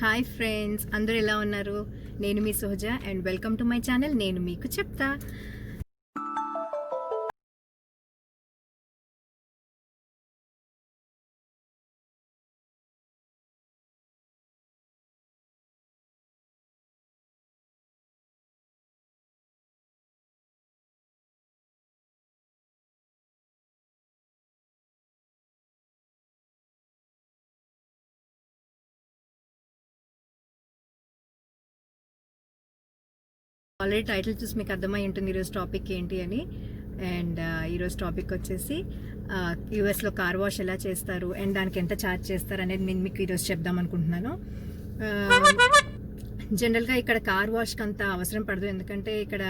Hi friends, అందరూ ఎలా ఉన్నారు? నేను మీ సోజ and welcome to my channel నేను మీకు చెప్తా. ఆల్రెడీ టైటిల్ చూసి మీకు అర్థమై ఉంటుంది ఈరోజు టాపిక్ ఏంటి అని. అండ్ ఈరోజు టాపిక్ వచ్చేసి యూఎస్లో కార్ వాష్ ఎలా చేస్తారు అండ్ దానికి ఎంత ఛార్జ్ చేస్తారు అనేది నేను మీకు ఈరోజు చెప్దాం అనుకుంటున్నాను. జనరల్గా ఇక్కడ కార్ వాష్కి అంత అవసరం పడదు, ఎందుకంటే ఇక్కడ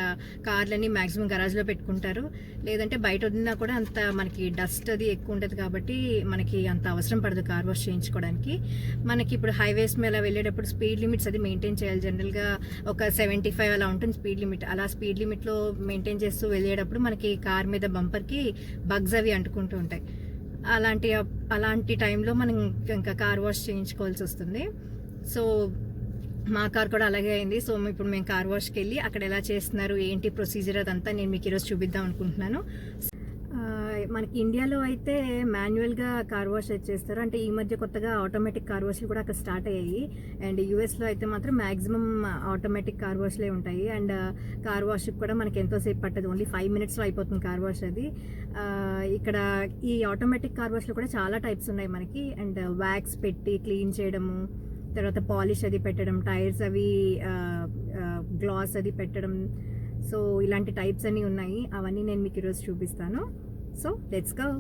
కార్లన్నీ మ్యాక్సిమం గరాజ్లో పెట్టుకుంటారు, లేదంటే బయట వదిలినా కూడా అంత మనకి డస్ట్ అది ఎక్కువ ఉంటుంది కాబట్టి మనకి అంత అవసరం పడదు కార్ వాష్ చేయించుకోవడానికి. మనకి ఇప్పుడు హైవేస్ మీద వెళ్ళేటప్పుడు స్పీడ్ లిమిట్స్ అది మెయింటైన్ చేయాలి. జనరల్గా ఒక 75 అలా ఉంటుంది స్పీడ్ లిమిట్. అలా స్పీడ్ లిమిట్లో మెయింటైన్ చేస్తూ వెళ్ళేటప్పుడు మనకి కార్ మీద బంపర్కి బగ్స్ అవి అంటుకుంటూ ఉంటాయి. అలాంటి టైంలో మనం ఇంకా కార్ వాష్ చేయించుకోవాల్సి వస్తుంది. సో మా కార్ కూడా అలాగే అయింది. సో ఇప్పుడు మేము కార్ వాష్కి వెళ్ళి అక్కడ ఎలా చేస్తున్నారు ఏంటి ప్రొసీజర్ అదంతా నేను మీకు ఈరోజు చూపిద్దాం అనుకుంటున్నాను. మనకి ఇండియాలో అయితే మాన్యువల్గా కార్ వాష్ చేస్తారు, అంటే ఈ మధ్య కొత్తగా ఆటోమేటిక్ కార్ వాష్లు కూడా అక్కడ స్టార్ట్ అయ్యాయి. అండ్ యూఎస్లో అయితే మాత్రం మ్యాక్సిమం ఆటోమేటిక్ కార్ వాష్లే ఉంటాయి. అండ్ కార్ వాష్కి కూడా మనకి ఎంతోసేపు పట్టదు, ఓన్లీ 5 minutesలో అయిపోతుంది కార్ వాష్ అది. ఇక్కడ ఈ ఆటోమేటిక్ కార్ వాష్లో కూడా చాలా టైప్స్ ఉన్నాయి మనకి. అండ్ వ్యాక్స్ పెట్టి క్లీన్ చేయడము, తర్వాత పాలిష్ అది పెట్టడం, టైర్స్ అవి గ్లాస్ అది పెట్టడం, సో ఇలాంటి టైప్స్ అన్నీ ఉన్నాయి. అవన్నీ నేను మీకు ఈరోజు చూపిస్తాను. So let's go.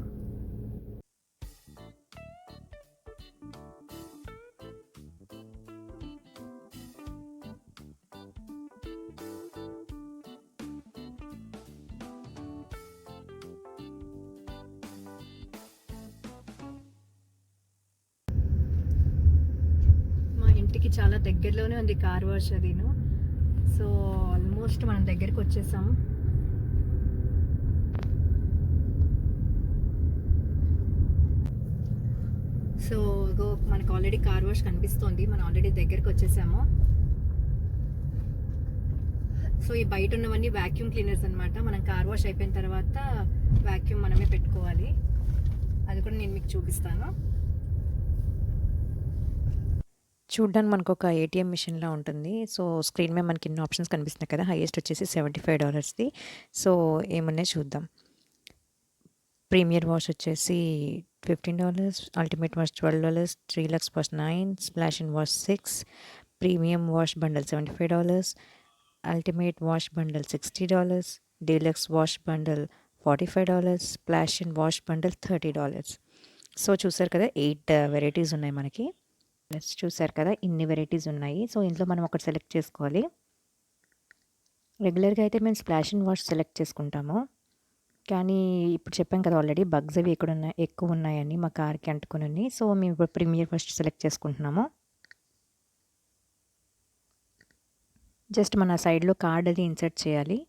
ఇంటికి చాలా దగ్గరలోనే ఉంది కార్ వాష్ అదిను. సో ఆల్మోస్ట్ మనం దగ్గరికి వచ్చేసాం. సో మనకు ఆల్రెడీ కార్ వాష్ కనిపిస్తోంది, మనం ఆల్రెడీ దగ్గరికి వచ్చేసాము. సో ఈ బయట ఉన్నవన్నీ వ్యాక్యూమ్ క్లీనర్స్ అనమాట. మనం కార్ వాష్ అయిపోయిన తర్వాత వ్యాక్యూమ్ మనమే పెట్టుకోవాలి. అది కూడా నేను మీకు చూపిస్తాను. చూడ్డానికి మనకు ఒక ఏటీఎం మిషన్లా ఉంటుంది. సో స్క్రీన్ మీద మనకి ఇన్ని ఆప్షన్స్ కనిపిస్తున్నాయి కదా. హైయెస్ట్ వచ్చేసి $75ది. సో ఏమున్నాయి చూద్దాం. ప్రీమియర్ వాష్ వచ్చేసి $15, ultimate wash $12, deluxe wash $9, splash and wash $6, premium wash bundle $75, ultimate wash bundle $60, deluxe wash bundle $45, splash and wash bundle $30. So చూసారు కదా, 8 వెరైటీస్ ఉన్నాయి మనకి. చూసారు కదా, ఇన్ని వెరైటీస్ ఉన్నాయి. సో ఇంట్లో మనం ఒకటి సెలెక్ట్ చేసుకోవాలి. రెగ్యులర్గా అయితే మేము స్ప్లాష్ అండ్ వాష్ సెలెక్ట్ చేసుకుంటాము, కానీ ఇప్పుడు చెప్పాం కదా ఆల్రెడీ బగ్స్ అవి ఎక్కువ ఉన్నాయని మా కార్కి అంటుకుని. సో మేము ఇప్పుడు ప్రీమియర్ ఫస్ట్ సెలెక్ట్ చేసుకుంటున్నాము. జస్ట్ మన సైడ్లో కార్డ్ అది ఇన్సర్ట్ చేయాలి.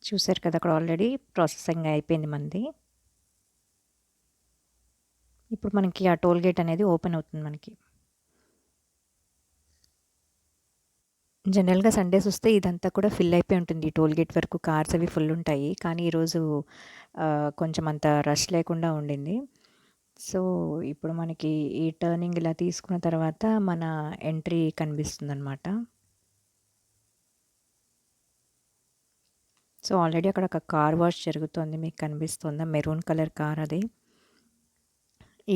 చూసారు కదా, అక్కడ ఆల్రెడీ ప్రాసెసింగ్ అయిపోయింది మనది. ఇప్పుడు మనకి ఆ టోల్ గేట్ అనేది ఓపెన్ అవుతుంది మనకి. జనరల్గా సండేస్ వస్తే ఇదంతా కూడా ఫిల్ అయిపోయి ఉంటుంది, టోల్ గేట్ వరకు కార్స్ అవి ఫుల్ ఉంటాయి. కానీ ఈరోజు కొంచెం అంత రష్ లేకుండా ఉండింది. సో ఇప్పుడు మనకి ఈ టర్నింగ్ ఇలా తీసుకున్న తర్వాత మన ఎంట్రీ కనిపిస్తుంది అనమాట. సో ఆల్రెడీ అక్కడ ఒక కార్ వాష్ జరుగుతుంది, మీకు కనిపిస్తుందా? మెరూన్ కలర్ కార్ అది.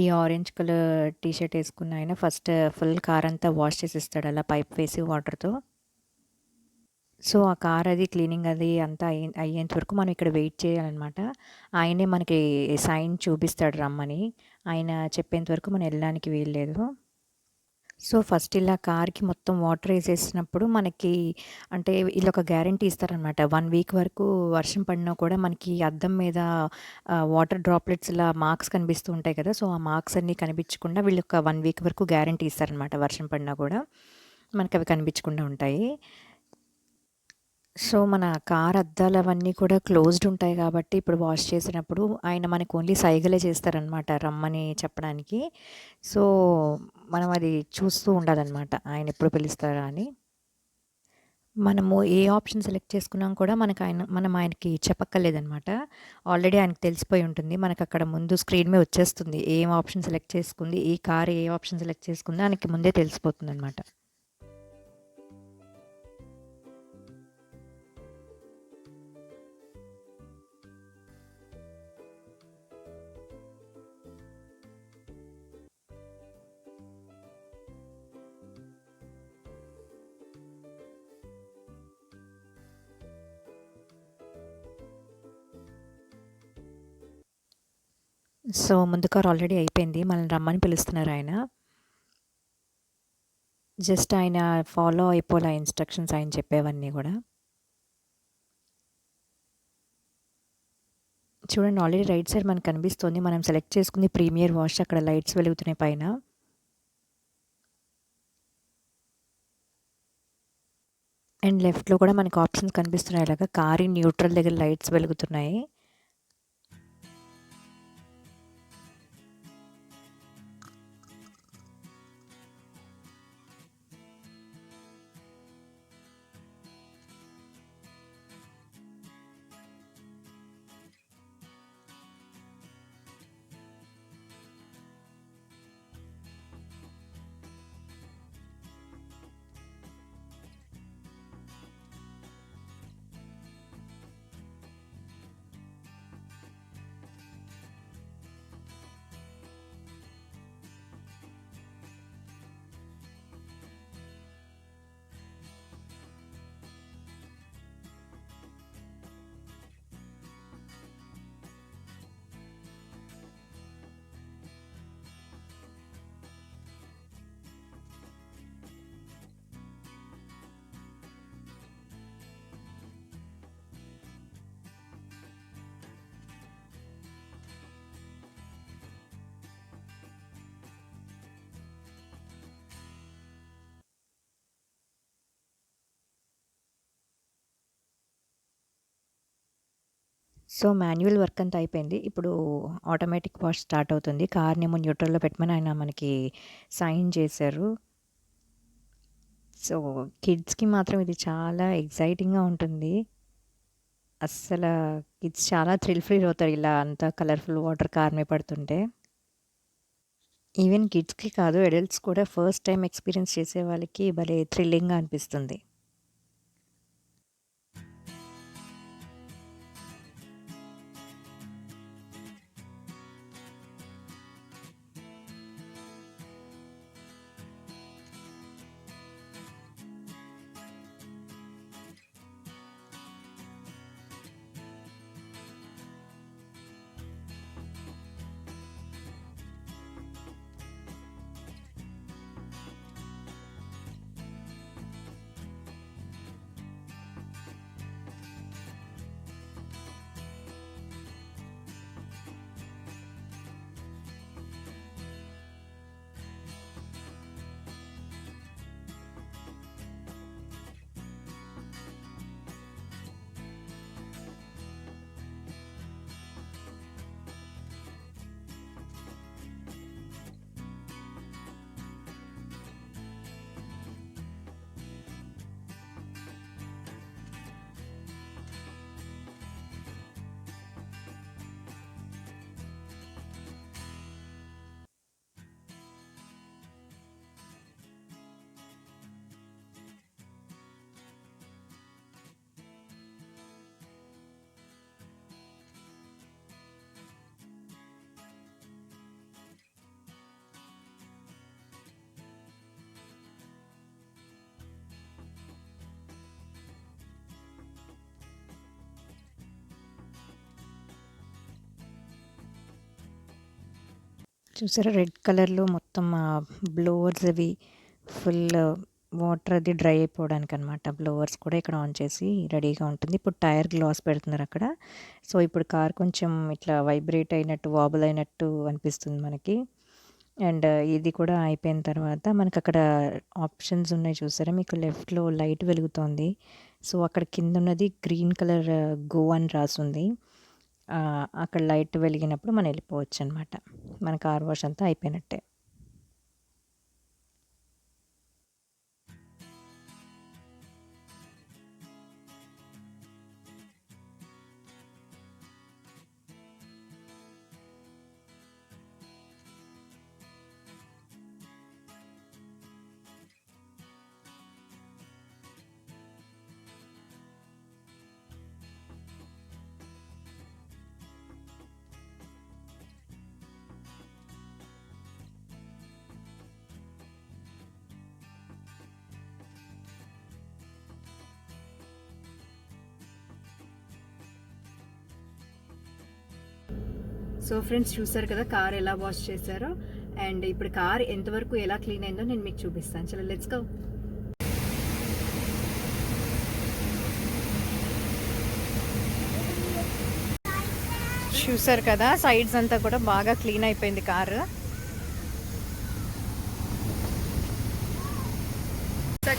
ఈ ఆరెంజ్ కలర్ టీషర్ట్ వేసుకున్న ఆయన ఫస్ట్ ఫుల్ కార్ అంతా వాష్ చేసి ఇస్తాడు, అలా పైప్ వేసి వాటర్తో. సో ఆ కార్ అది క్లీనింగ్ అది అంతా అయ్యేంత వరకు మనం ఇక్కడ వెయిట్ చేయాలన్నమాట. ఆయనే మనకి సైన్ చూపిస్తాడు రమ్మని, ఆయన చెప్పేంత వరకు మనం వెళ్ళడానికి వీల్లేదు. సో ఫస్ట్ ఇలా కార్కి మొత్తం వాటర్ వేసేసినప్పుడు మనకి అంటే వీళ్ళు ఒక గ్యారంటీ ఇస్తారనమాట. 1 వీక్ వరకు వర్షం పడినా కూడా మనకి అద్దం మీద వాటర్ డ్రాప్లెట్స్ ఇలా మార్క్స్ కనిపిస్తూ ఉంటాయి కదా. సో ఆ మార్క్స్ అన్నీ కనిపించకుండా వీళ్ళు ఒక 1 వీక్ వరకు గ్యారంటీ ఇస్తారనమాట వర్షం పడినా కూడా. మనకవి కనిపించకుండా ఉంటాయి. సో, మన కార్ అద్దాలవన్నీ కూడా క్లోజ్డ్ ఉంటాయి కాబట్టి, ఇప్పుడు వాష్ చేసినప్పుడు ఆయన మనకు ఓన్లీ సైగలే చేస్తారనమాట రమ్మని చెప్పడానికి. సో, మనం అది చూస్తూ ఉండాలనమాట ఆయనెప్పుడు పిలుస్తారా అని. మనము ఏ ఆప్షన్ సెలెక్ట్ చేసుకున్నాం కూడా మనం ఆయనకి చెప్పక్కర్లేదనమాట. ఆల్రెడీ ఆయనకి తెలిసిపోయి ఉంటుంది. మనకక్కడ ముందు స్క్రీన్ మీద వచ్చేస్తుంది. ఏం ఆప్షన్ సెలెక్ట్ చేసుకుంది, ఈ కార్ ఏ ఆప్షన్ సెలెక్ట్ చేసుకుందో ఆయనకి ముందే తెలిసిపోతుందనమాట. సో, ముందు కార్ ఆల్రెడీ అయిపోయింది. మనల్ని రమ్మని పిలుస్తున్నారాయన. జస్ట్ ఆయన ఫాలో అయిపోలే ఇన్‌స్ట్రక్షన్స్ ఆయన చెప్పేవన్నీ గూడా. చూడండి ఆల్రెడీ రైట్ సైడ్ మనకు కనిపిస్తుంది. మనం సెలెక్ట్ చేసుకుంది ప్రీమియర్ వాష్. అక్కడ లైట్స్ వెలుగుతున్నాయి పైన. అండ్ లెఫ్ట్‌లో కూడా మనకు ఆప్షన్స్ కనిపిస్తున్నాయి. ఇలాగా కార్ ఇన్ న్యూట్రల్ దగ్గర లైట్స్ వెలుగుతున్నాయి. సో, మాన్యువల్ వర్క్ అంతా అయిపోయింది. ఇప్పుడు ఆటోమేటిక్ వాష్ స్టార్ట్ అవుతుంది. కార్‌నేమో న్యూట్రల్‌లో పెట్టమని ఆయన మనకి సైన్ చేశారు. సో, కిడ్స్‌కి మాత్రం ఇది చాలా ఎక్సైటింగ్‌గా ఉంటుంది. అస్సల కిడ్స్ చాలా థ్రిల్ ఫీల్ అవుతారు ఇలా అంతా కలర్‌ఫుల్ వాటర్ కారు మీద పడుతుంటే. ఈవెన్ కిడ్స్‌కి కాదు అడల్ట్స్ కూడా ఫస్ట్ టైమ్ ఎక్స్‌పీరియన్స్ చేసే వాళ్ళకి భలే థ్రిల్లింగ్‌గా అనిపిస్తుంది. చూసారా రెడ్ కలర్‌లో మొత్తం బ్లోవర్స్ అవి ఫుల్ వాటర్ అది డ్రై అయిపోవడానికనమాట. బ్లోవర్స్ కూడా ఇక్కడ ఆన్ చేసి రెడీగా ఉంటుంది. ఇప్పుడు టైర్ గ్లాస్ పెడుతున్నారక్కడ. సో, ఇప్పుడు కార్ కొంచెం ఇట్లా వైబ్రేట్ అయినట్టు, వాబుల్ అయినట్టు అనిపిస్తుంది మనకి. అండ్ ఇది కూడా అయిపోయిన తర్వాత మనకక్కడ ఆప్షన్స్ ఉన్నాయి చూసారా? మీకు లెఫ్ట్‌లో లైట్ వెలుగుతోంది. సో, అక్కడ కిందున్నది గ్రీన్ కలర్ గో అని రాసుంది. అక్కడ లైట్ వెలిగినప్పుడు మనం వెళ్ళిపోవచ్చనమాట. మన కార్ వాష్ అంతా అయిపోయినట్టే. సో ఫ్రెండ్స్, చూసారు కదా కార్ ఎలా వాష్ చేశారో. అండ్ ఇప్పుడు కార్ ఎంతవరకు ఎలా క్లీన్ అయిందో నేను మీకు చూపిస్తాను. చలో లెట్స్ గో. చూసారు కదా, సైడ్స్ అంతా కూడా బాగా క్లీన్ అయిపోయింది కారు.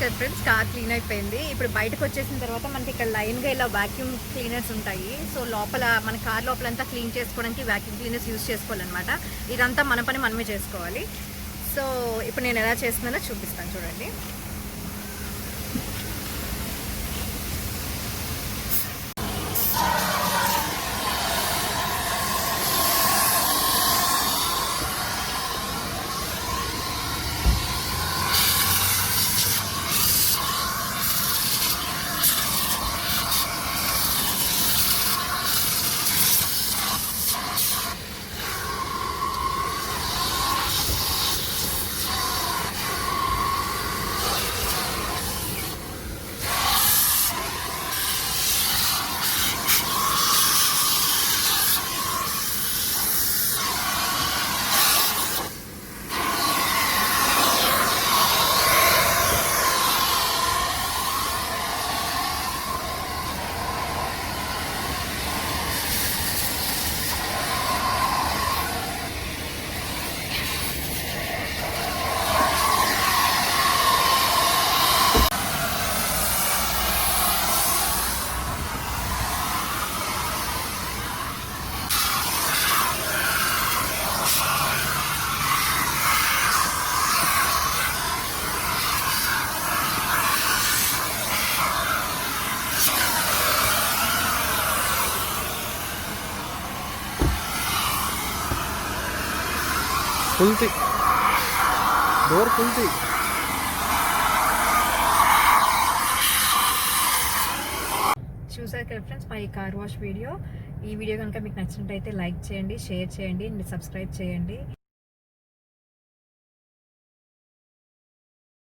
కదా ఫ్రెండ్స్, కార్ క్లీన్ అయిపోయింది. ఇప్పుడు బయటకు వచ్చేసిన తర్వాత మనకి ఇక్కడ లైన్గా ఇలా వాక్యూమ్ క్లీనర్స్ ఉంటాయి. సో లోపల మన కార్ లోపలంతా క్లీన్ చేసుకోవడానికి వాక్యూమ్ క్లీనర్స్ యూజ్ చేసుకోవాలన్నమాట. ఇదంతా మన పని మనమే చేసుకోవాలి. సో ఇప్పుడు నేను ఎలా చేస్తున్నానో చూపిస్తాను, చూడండి. ఫుల్ డోర్ ఫుల్ చూసారు కదా ఫ్రెండ్స్, మా ఈ కార్ వాష్ వీడియో. ఈ వీడియో కనుక మీకు నచ్చినట్టయితే లైక్ చేయండి, షేర్ చేయండి, సబ్స్క్రైబ్ చేయండి.